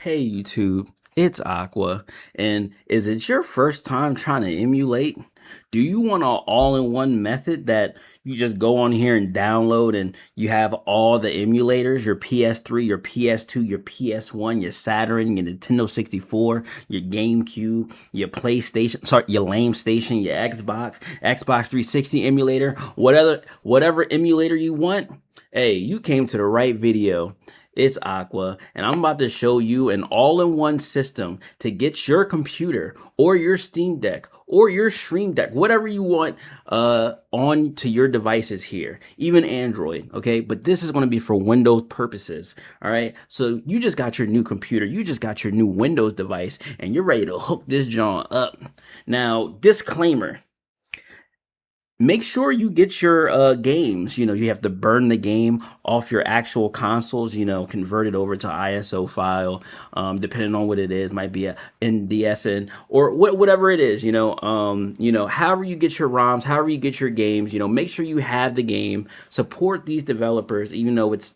Hey YouTube, it's Aqua, and is it your first time trying to emulate? Do you want an all-in-one method that you just go on here and download and you have all the emulators, your PS3, your PS2, your PS1, your Saturn, your Nintendo 64, your GameCube, your PlayStation, sorry, your Lame Station, your Xbox 360 emulator, whatever emulator you want? Hey, you came to the right video. It's Aqua, and I'm about to show you an all-in-one system to get your computer or your Steam Deck or your Stream Deck, whatever you want, on to your devices here, even Android, okay? But this is going to be for Windows purposes, all right? So you just got your new computer, you just got your new Windows device, and you're ready to hook this joint up. Now, disclaimer. Make sure you get your games. You have to burn the game off your actual consoles, convert it over to ISO file, depending on what it is. Might be a NDSN or whatever it is, however you get your ROMs, however you get your games, make sure you have the game, support these developers, even though it's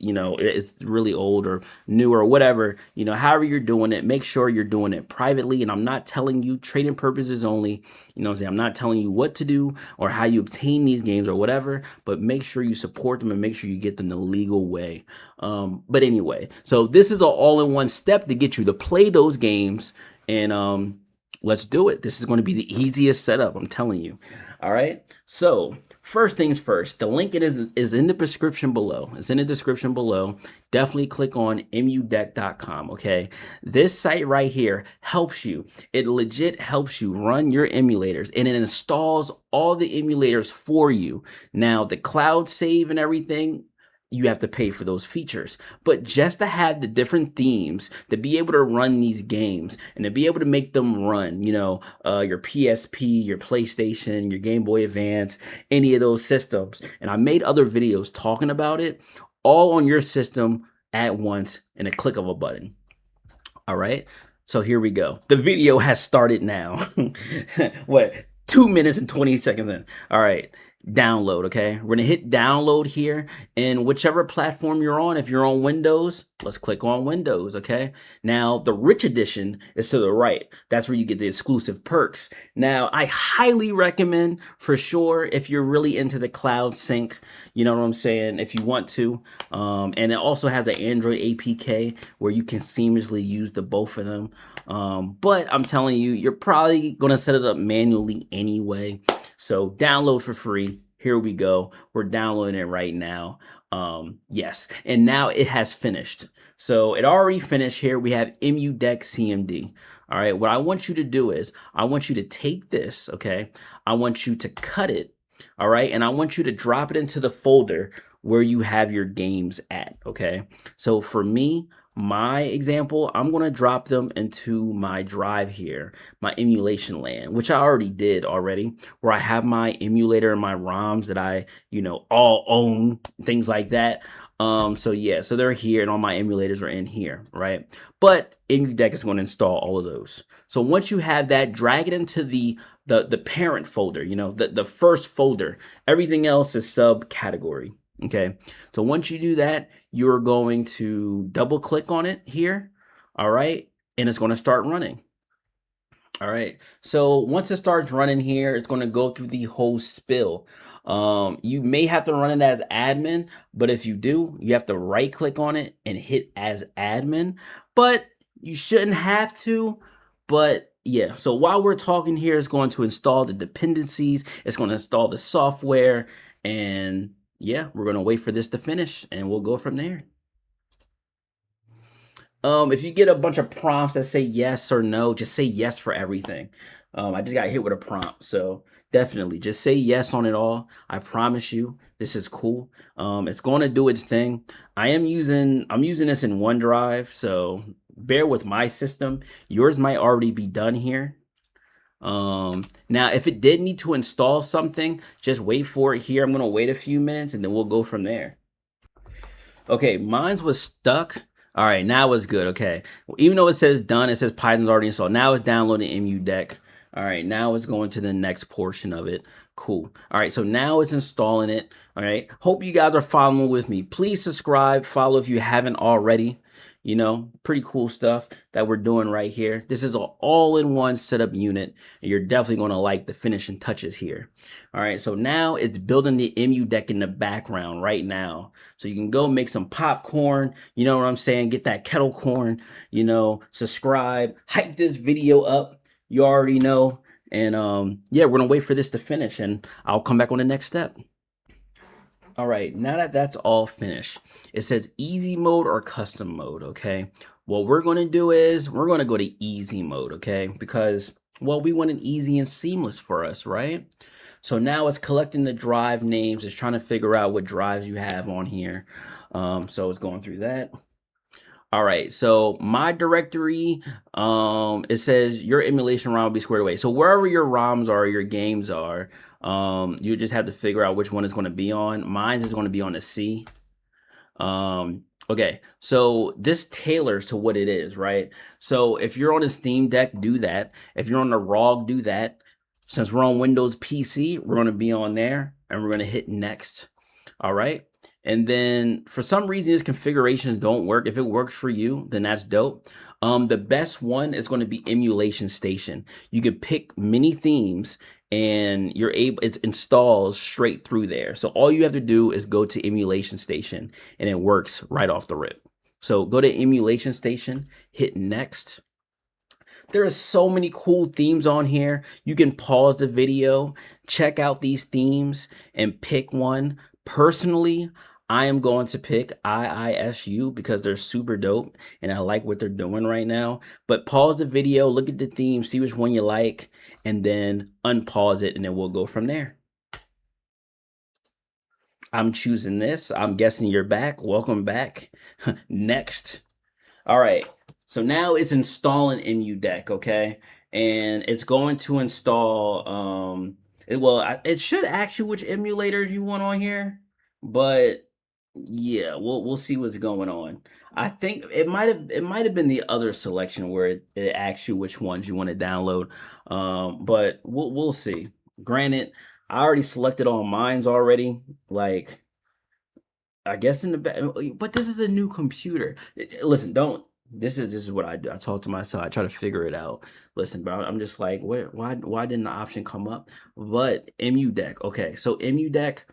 really old or new or whatever, however you're doing it, make sure you're doing it privately. And I'm not telling you, trading purposes only, what I'm saying? I'm not telling you what to do or how you obtain these games or whatever, but make sure you support them and make sure you get them the legal way. But anyway, so this is an all-in-one step to get you to play those games, and let's do it. This is going to be the easiest setup, I'm telling you. All right, so first things first, the link is in the description below. It's in the description below. Definitely click on emudeck.com, okay? This site right here helps you. It legit helps you run your emulators, and it installs all the emulators for you. Now, the cloud save and everything, you have to pay for those features. But just to have the different themes, to be able to run these games and to be able to make them run, your PSP, your PlayStation, your Game Boy Advance, any of those systems. And I made other videos talking about it, all on your system at once in a click of a button. All right. So here we go. The video has started now. What? 2 minutes and 20 seconds in. All right. Download, okay? We're gonna hit download here, and whichever platform you're on, if you're on Windows, let's click on Windows, okay? Now, the rich edition is to the right. That's where you get the exclusive perks. Now, I highly recommend, for sure, if you're really into the cloud sync, you know what I'm saying, if you want to. And it also has an Android APK where you can seamlessly use the both of them. But I'm telling you, you're probably gonna set it up manually anyway. So download for free. Here we go. We're downloading it right now. Yes, and now it has finished. So it already finished. Here we have EmuDeck CMD. All right, what I want you to do is I want you to take this, okay? I want you to cut it, all right? And I want you to drop it into the folder where you have your games at, okay? So for me, my example, I'm going to drop them into my drive here, my emulation land, which I already did already, where I have my emulator and my ROMs that I, all own, things like that. So yeah, so they're here and all my emulators are in here, right? But EmuDeck is going to install all of those. So once you have that, drag it into the parent folder, the first folder. Everything else is subcategory. Okay, so once you do that, you're going to double click on it here. All right, and it's going to start running. All right, so once it starts running here, it's going to go through the whole spill. You may have to run it as admin, but if you do, you have to right click on it and hit as admin, but you shouldn't have to. But yeah, so while we're talking here, it's going to install the dependencies, it's going to install the software, and yeah, we're going to wait for this to finish and we'll go from there. If you get a bunch of prompts that say yes or no, just say yes for everything. I just got hit with a prompt, so definitely just say yes on it all. I promise you, this is cool. It's going to do its thing. I'm using this in OneDrive, so bear with my system. Yours might already be done here. Now, if it did need to install something, just wait for it here. I'm going to wait a few minutes and then we'll go from there. Okay, mine's was stuck. All right, now it's good. Okay, well, even though it says done, it says Python's already installed. Now it's downloading EmuDeck. All right, now it's going to the next portion of it. Cool. All right, so now it's installing it. All right, hope you guys are following with me. Please subscribe, follow if you haven't already. You know, pretty cool stuff that we're doing right here. This is an all-in-one setup unit, and you're definitely going to like the finishing touches here. All right, so now it's building the EmuDeck in the background right now. So you can go make some popcorn, you know what I'm saying? Get that kettle corn, you know, subscribe, hype this video up. You already know. And yeah, we're gonna wait for this to finish, and I'll come back on the next step. All right, now that that's all finished, it says easy mode or custom mode, okay? What we're gonna do is we're gonna go to easy mode, okay? Because, well, we want an easy and seamless for us, right? So now it's collecting the drive names, it's trying to figure out what drives you have on here. So it's going through that. All right, so my directory, it says your emulation ROM will be squared away. So wherever your ROMs are, your games are, you just have to figure out which one is going to be on. Mine is going to be on the C. Okay, so this tailors to what it is, right? So if you're on a Steam Deck, do that. If you're on the ROG, do that. Since we're on Windows PC, we're going to be on there, and we're going to hit next. All right. And then for some reason, these configurations don't work. If it works for you, then that's dope. The best one is going to be EmulationStation. You can pick many themes and you're able, it installs straight through there. So all you have to do is go to EmulationStation and it works right off the rip. So go to EmulationStation, hit next. There are so many cool themes on here. You can pause the video, check out these themes, and pick one. Personally, I am going to pick IISU because they're super dope and I like what they're doing right now. But pause the video, look at the theme, see which one you like, and then unpause it, and then we'll go from there. I'm choosing this. I'm guessing you're back. Welcome back. Next. All right, so now it's installing EmuDeck, okay? And it's going to install, it should ask you which emulators you want on here, but yeah, we'll see what's going on. I think it might have been the other selection where it asks you which ones you want to download, but we'll see. Granted, I already selected all mines already, like I guess in the back, but this is a new computer. Listen, don't. This is what I do. I talk to myself. I try to figure it out. Listen, bro, I'm just like, why didn't the option come up? But EmuDeck. Okay, so EmuDeck.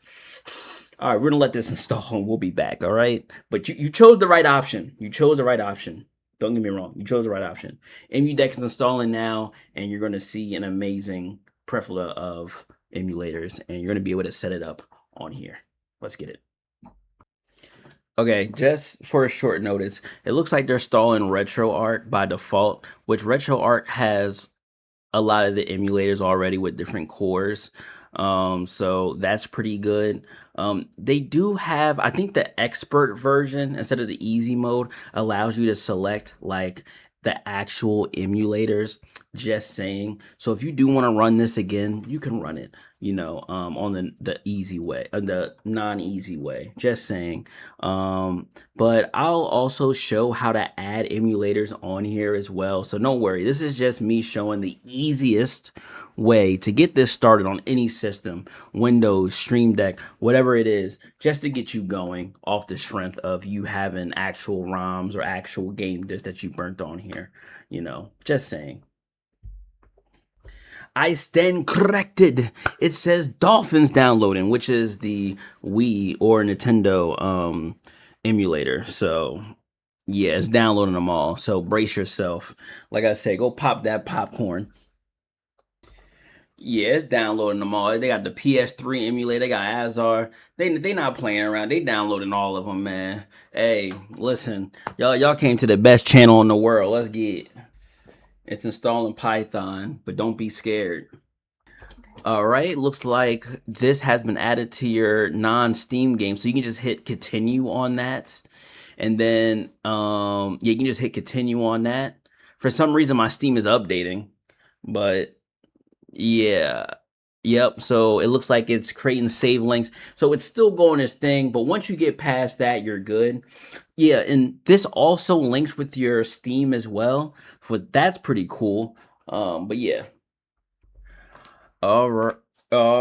All right, we're gonna let this install and we'll be back. All right, but you chose the right option. You chose the right option. Don't get me wrong. You chose the right option. EmuDeck is installing now, and you're gonna see an amazing plethora of emulators, and you're gonna be able to set it up on here. Let's get it. Okay, just for a short notice, it looks like they're installing RetroArch by default, which RetroArch has a lot of the emulators already with different cores. So that's pretty good. They do have, I think the expert version instead of the easy mode allows you to select like the actual emulators, just saying. So if you do want to run this again, you can run it, you know, on the easy way, the non-easy way, just saying. But I'll also show how to add emulators on here as well. So don't worry, this is just me showing the easiest way to get this started on any system, Windows, Stream Deck, whatever it is, just to get you going off the strength of you having actual ROMs or actual game disks that you burnt on here, you know, just saying. I stand corrected. It says Dolphins downloading, which is the Wii or Nintendo emulator. So yeah, it's downloading them all. So brace yourself. Like I say, go pop that popcorn. Yeah, it's downloading them all. They got the PS3 emulator. They got Azar. They not playing around. They downloading all of them, man. Hey, listen, y'all came to the best channel in the world. Let's get. It's installing Python, but don't be scared. All right, looks like this has been added to your non-Steam game, so you can just hit continue on that, and then yeah, you can just hit continue on that. For some reason, my Steam is updating, but yeah, yep. So it looks like it's creating save links, so it's still going its thing. But once you get past that, you're good. Yeah, and this also links with your Steam as well. So that's pretty cool. But yeah. All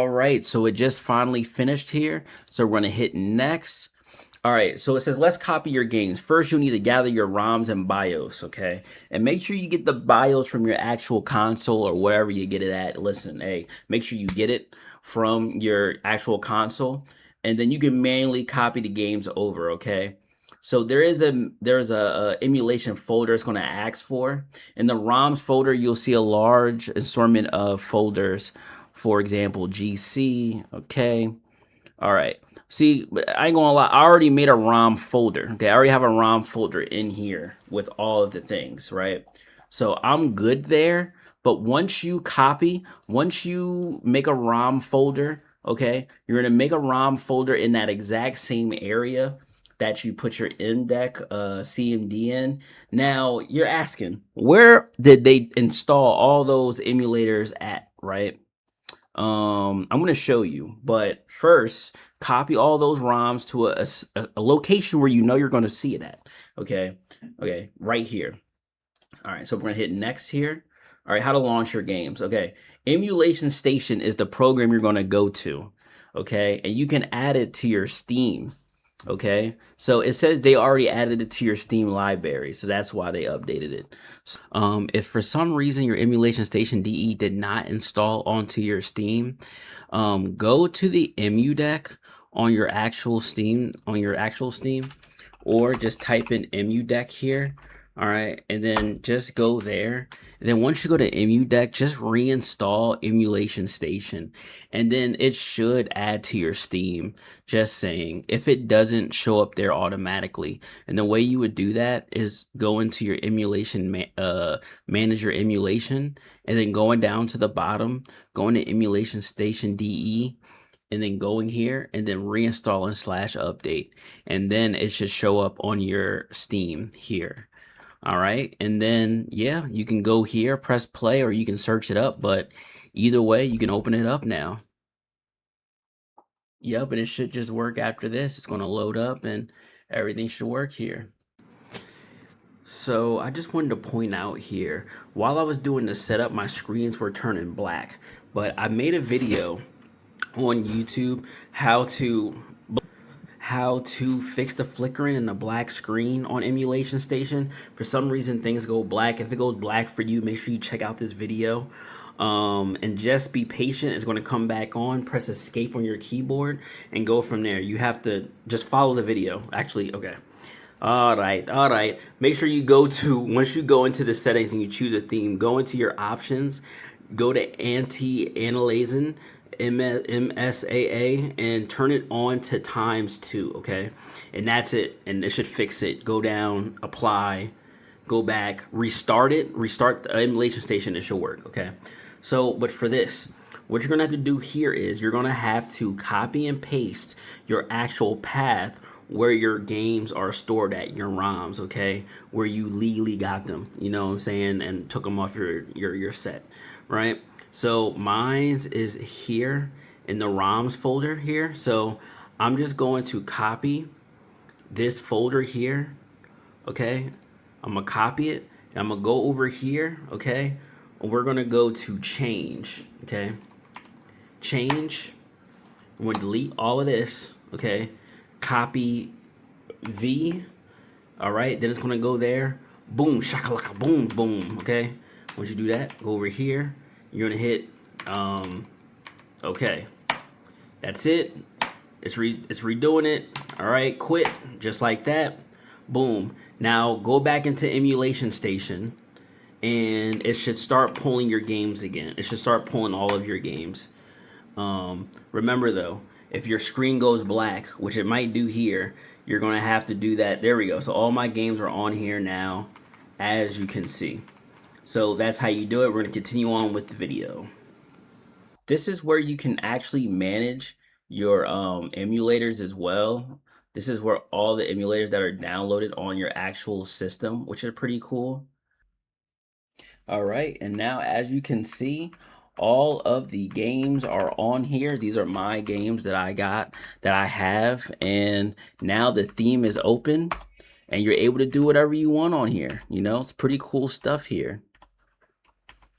right, so it just finally finished here. So we're gonna hit next. All right, so it says let's copy your games. First, you'll need to gather your ROMs and BIOS, okay? And make sure you get the BIOS from your actual console or wherever you get it at. Listen, hey, make sure you get it from your actual console, and then you can manually copy the games over, okay? So there's a emulation folder it's going to ask for. In the ROMs folder, you'll see a large assortment of folders. For example, GC, okay? All right. See, I ain't gonna lie. I already made a ROM folder. Okay, I already have a ROM folder in here with all of the things, right? So I'm good there. But once you make a ROM folder, okay, you're gonna make a ROM folder in that exact same area that you put your EmuDeck CMD in. Now you're asking, where did they install all those emulators at, right? I'm going to show you, but first copy all those ROMs to a location where you know you're going to see it at. Okay. Okay. Right here. All right. So we're going to hit next here. All right. How to launch your games. Okay. EmulationStation is the program you're going to go to. Okay. And you can add it to your Steam. Okay, so it says they already added it to your Steam library, so that's why they updated it. If for some reason your EmulationStation DE did not install onto your Steam, go to the EmuDeck on your actual Steam, or just type in EmuDeck here. All right, and then just go there. And then once you go to EmuDeck, just reinstall EmulationStation, and then it should add to your Steam. Just saying, if it doesn't show up there automatically, and the way you would do that is go into your manager emulation, and then going down to the bottom, going to EmulationStation DE, and then going here and then reinstalling /update, and then it should show up on your Steam here. All right, and then yeah, you can go here, press play, or you can search it up, but either way you can open it up now. Yep, and it should just work after this. It's going to load up and everything should work here. So I just wanted to point out here, while I was doing the setup, my screens were turning black, but I made a video on YouTube how to fix the flickering and the black screen on EmulationStation. For some reason things go black. If it goes black for you, make sure you check out this video. And just be patient. It's going to come back on. Press escape on your keyboard and go from there. You have to just follow the video. Actually, okay. All right. Make sure you once you go into the settings and you choose a theme, go into your options, go to anti-aliasing, MSAA, and turn it on to ×2, okay? And that's it, and it should fix it. Go down, apply, go back, restart it, restart the EmulationStation, it should work, okay? So, but for this, what you're gonna have to do here is you're gonna have to copy and paste your actual path where your games are stored at, your ROMs, okay? Where you legally got them, you know what I'm saying, and took them off your set, right? So mine's is here in the ROMs folder here. So I'm just going to copy this folder here, okay? I'm gonna copy it, and I'm gonna go over here, okay? And we're gonna go to change, okay? Change, I'm gonna delete all of this, okay? Copy V, all right? Then it's gonna go there, boom, shakalaka, boom, boom, okay? Once you do that, go over here, you're gonna hit, okay. That's it. It's redoing it. All right, quit, just like that. Boom. Now go back into EmulationStation, and it should start pulling your games again. It should start pulling all of your games. Remember though, if your screen goes black, which it might do here, you're gonna have to do that. There we go. So all my games are on here now, as you can see. So that's how you do it. We're gonna continue on with the video. This is where you can actually manage your emulators as well. This is where all the emulators that are downloaded on your actual system, which is pretty cool. All right, and now as you can see, all of the games are on here. These are my games that I have, and now the theme is open and you're able to do whatever you want on here. You know, it's pretty cool stuff here.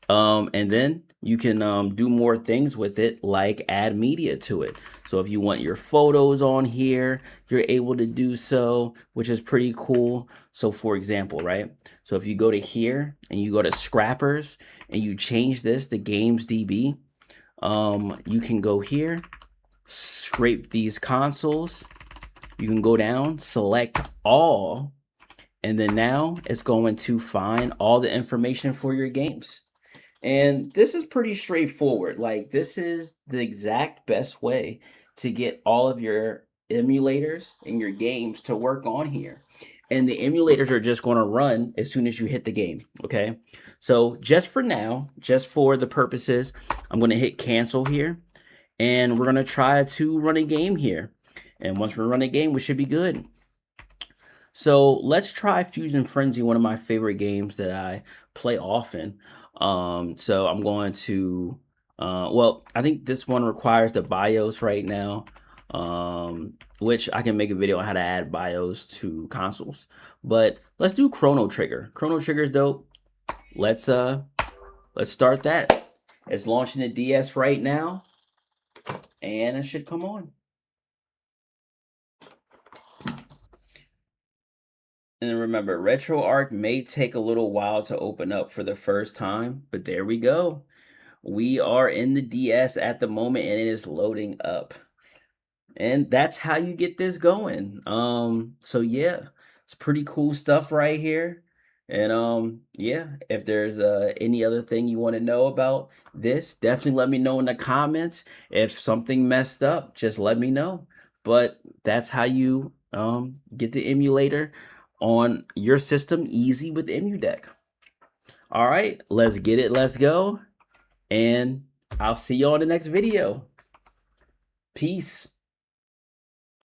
And then you can do more things with it, like add media to it. So if you want your photos on here, you're able to do so, which is pretty cool. So for example, right? So if you go to here and you go to scrappers and you change this to games DB, you can go here, scrape these consoles. You can go down, select all, and then now it's going to find all the information for your games. And this is pretty straightforward. Like, this is the exact best way to get all of your emulators and your games to work on here. And the emulators are just going to run as soon as you hit the game. Okay. So, just for now, just for the purposes, I'm going to hit cancel here. And we're going to try to run a game here. And once we run a game, we should be good. So let's try Fusion Frenzy, one of my favorite games that I play often. So I'm going to, well, I think this one requires the BIOS right now, which I can make a video on how to add BIOS to consoles. But let's do Chrono Trigger. Chrono Trigger is dope. Let's start that. It's launching the DS right now, and it should come on. And remember, RetroArch may take a little while to open up for the first time, but there we go. We are in the DS at the moment and it is loading up. And that's how you get this going. So yeah, it's pretty cool stuff right here. And yeah, if there's any other thing you want to know about this, definitely let me know in the comments. If something messed up, just let me know. But that's how you get the emulator on your system easy with EmuDeck. All right, let's get it. Let's go. And I'll see you on the next video. Peace.